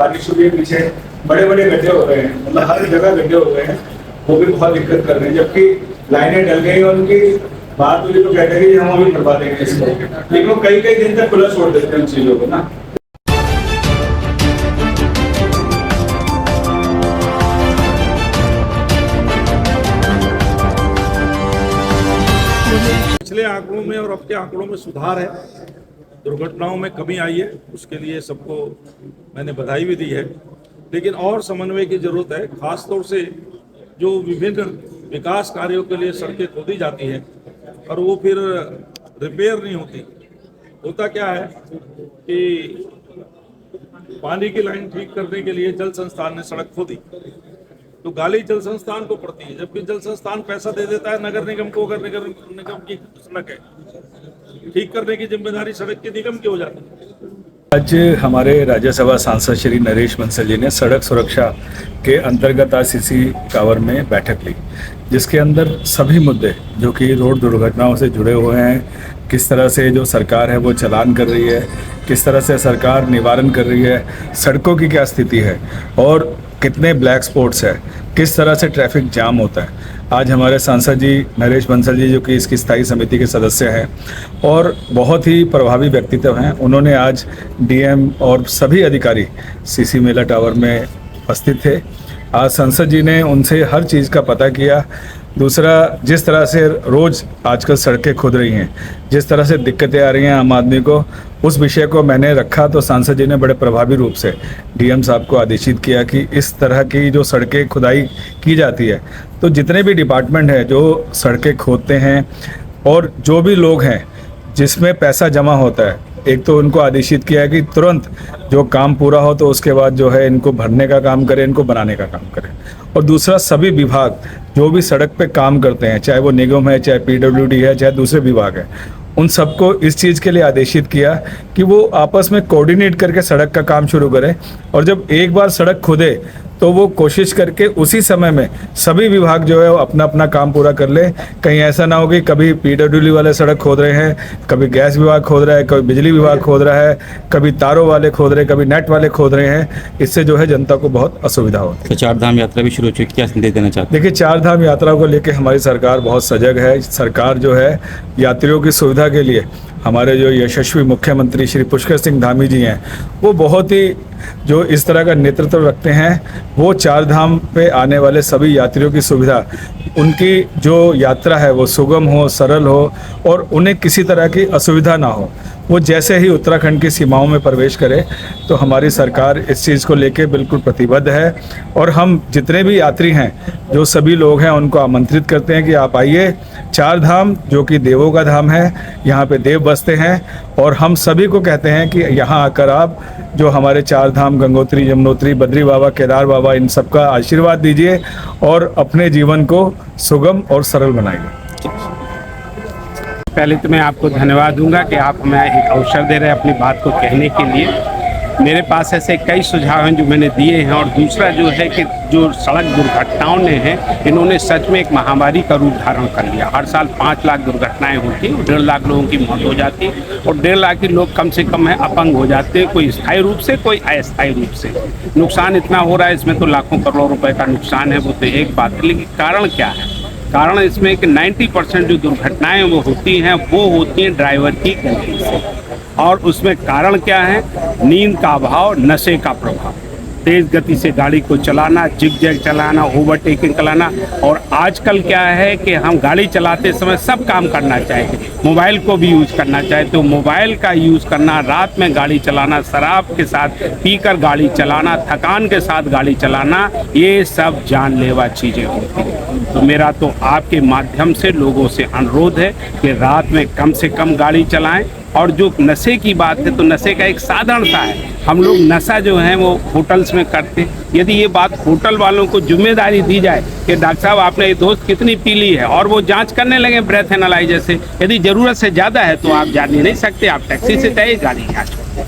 बारिश हुई है पीछे, बड़े बड़े गड्ढे हो गए हैं, मतलब हर जगह गड्ढे हो गए हैं, वो भी बहुत दिक्कत कर रहे हैं। जबकि लाइनें डल गई और उनकी बात हुई तो कहते हैं कि हम अभी करवा देंगे इसको, लेकिन वो कई कई दिन तक खुला छोड़ देते हैं उन चीज़ों को ना। पिछले आंकड़ों में और अब के आंकड़ों में सुधार है, दुर्घटनाओं में कमी आई है, उसके लिए सबको मैंने बधाई भी दी है। लेकिन और समन्वय की जरूरत है, खासतौर से जो विभिन्न विकास कार्यों के लिए सड़कें खोदी जाती हैं और वो फिर रिपेयर नहीं होती। होता क्या है कि पानी की लाइन ठीक करने के लिए जल संस्थान ने सड़क खोदी तो गाली जल संस्थान को पड़ती है, जबकि जल संस्थान पैसा दे देता है नगर निगम को, अगर नगर निगम की सड़क है, ठीक करने की जिम्मेदारी सड़क के निगम की हो जाती है। आज हमारे राज्यसभा सांसद श्री नरेश बंसल जी ने सड़क सुरक्षा के अंतर्गत आज सीसी टावर में बैठक ली, जिसके अंदर सभी मुद्दे जो कि रोड दुर्घटनाओं से जुड़े हुए हैं, किस तरह से जो सरकार है वो चालान कर रही है, किस तरह से सरकार निवारण कर रही है, सड़कों की क्या स्थिति है और कितने ब्लैक स्पॉट्स है, किस तरह से ट्रैफिक जाम होता है। आज हमारे सांसद जी नरेश बंसल जी जो कि इसकी स्थायी समिति के सदस्य हैं और बहुत ही प्रभावी व्यक्तित्व हैं, उन्होंने आज डीएम और सभी अधिकारी सीसी मेला टावर में उपस्थित थे। आज सांसद जी ने उनसे हर चीज़ का पता किया। दूसरा, जिस तरह से रोज़ आजकल सड़कें खुद रही हैं, जिस तरह से दिक्कतें आ रही हैं आम आदमी को, उस विषय को मैंने रखा तो सांसद जी ने बड़े प्रभावी रूप से डीएम साहब को आदेशित किया कि इस तरह की जो सड़कें खुदाई की जाती है तो जितने भी डिपार्टमेंट हैं जो सड़कें खोदते हैं और जो भी लोग हैं जिसमें पैसा जमा होता है, एक तो उनको आदेशित किया है कि तुरंत जो काम पूरा हो तो उसके बाद जो है इनको भरने का काम करें, इनको बनाने का काम करें। और दूसरा, सभी विभाग जो भी सड़क पे काम करते हैं, चाहे वो निगम है, चाहे पीडब्ल्यूडी है, चाहे दूसरे विभाग है, उन सबको इस चीज़ के लिए आदेशित किया कि वो आपस में कोऑर्डिनेट करके सड़क का काम शुरू करें और जब एक बार सड़क खुदे तो वो कोशिश करके उसी समय में सभी विभाग जो है वो अपना अपना काम पूरा कर ले। कहीं ऐसा ना हो कि कभी पीडब्ल्यूडी वाले सड़क खोद रहे हैं, कभी गैस विभाग खोद रहा है, कभी बिजली विभाग खोद रहा है, कभी तारों वाले खोद रहे हैं, कभी नेट वाले खोद रहे हैं। इससे जो है जनता को बहुत असुविधा होती है। तो चार धाम यात्रा भी शुरू हो चुकी, क्या संदेश देना चाहते हैं? देखिए, चार धाम यात्रा को लेकर हमारी सरकार बहुत सजग है। सरकार जो है यात्रियों की सुविधा के लिए, हमारे जो यशस्वी मुख्यमंत्री श्री पुष्कर सिंह धामी जी हैं, वो बहुत ही जो इस तरह का नेतृत्व रखते हैं। वो चार धाम पे आने वाले सभी यात्रियों की सुविधा, उनकी जो यात्रा है वो सुगम हो, सरल हो और उन्हें किसी तरह की असुविधा ना हो। वो जैसे ही उत्तराखंड की सीमाओं में प्रवेश करे तो हमारी सरकार इस चीज़ को लेके बिल्कुल प्रतिबद्ध है और हम जितने भी यात्री हैं, जो सभी लोग हैं, उनको आमंत्रित करते हैं कि आप आइए। चार धाम जो कि देवों का धाम है, यहाँ पे देव बसते हैं और हम सभी को कहते हैं कि यहाँ आकर आप जो हमारे चार धाम गंगोत्री, यमुनोत्री, बद्री बाबा, केदार बाबा, इन सब का आशीर्वाद दीजिए और अपने जीवन को सुगम और सरल बनाइए। पहले तो मैं आपको धन्यवाद दूंगा कि आप हमें एक अवसर दे रहे हैं अपनी बात को कहने के लिए। मेरे पास ऐसे कई सुझाव हैं जो मैंने दिए हैं और दूसरा जो है कि जो सड़क दुर्घटनाओं ने हैं, इन्होंने सच में एक महामारी का रूप धारण कर लिया। हर साल 5 लाख दुर्घटनाएं होती हैं, 1.5 लाख लोगों की मौत हो जाती है और 1.5 लाख के लोग कम से कम है अपंग हो जाते हैं, कोई स्थायी रूप से, कोई अस्थायी रूप से। नुकसान इतना हो रहा है, इसमें तो लाखों करोड़ों रुपए का नुकसान है, वो तो एक बात है। लेकिन कारण क्या है? कारण इसमें कि 90% जो दुर्घटनाएं वो होती हैं ड्राइवर की गलती से। और उसमें कारण क्या है? नींद का अभाव, नशे का प्रभाव, तेज गति से गाड़ी को चलाना, जिग-जैग चलाना, ओवरटेकिंग चलाना। और आजकल क्या है कि हम गाड़ी चलाते समय सब काम करना चाहते, मोबाइल को भी यूज़ करना चाहते, तो मोबाइल का यूज़ करना, रात में गाड़ी चलाना, शराब के साथ पीकर गाड़ी चलाना, थकान के साथ गाड़ी चलाना, ये सब जानलेवा चीज़ें होती हैं। तो मेरा तो आपके माध्यम से लोगों से अनुरोध है कि रात में कम से कम गाड़ी चलाएं। और जो नशे की बात है, तो नशे का एक साधारण सा है, हम लोग नशा जो है वो होटल्स में करते। यदि ये बात होटल वालों को जिम्मेदारी दी जाए कि डॉक्टर साहब आपने ये दोस्त कितनी पी ली है और वो जांच करने लगे ब्रेथ एनालाइजर से, यदि ज़रूरत से ज़्यादा है तो आप जा नहीं सकते, आप टैक्सी से जाइए, गाड़ी यहाँ छोड़।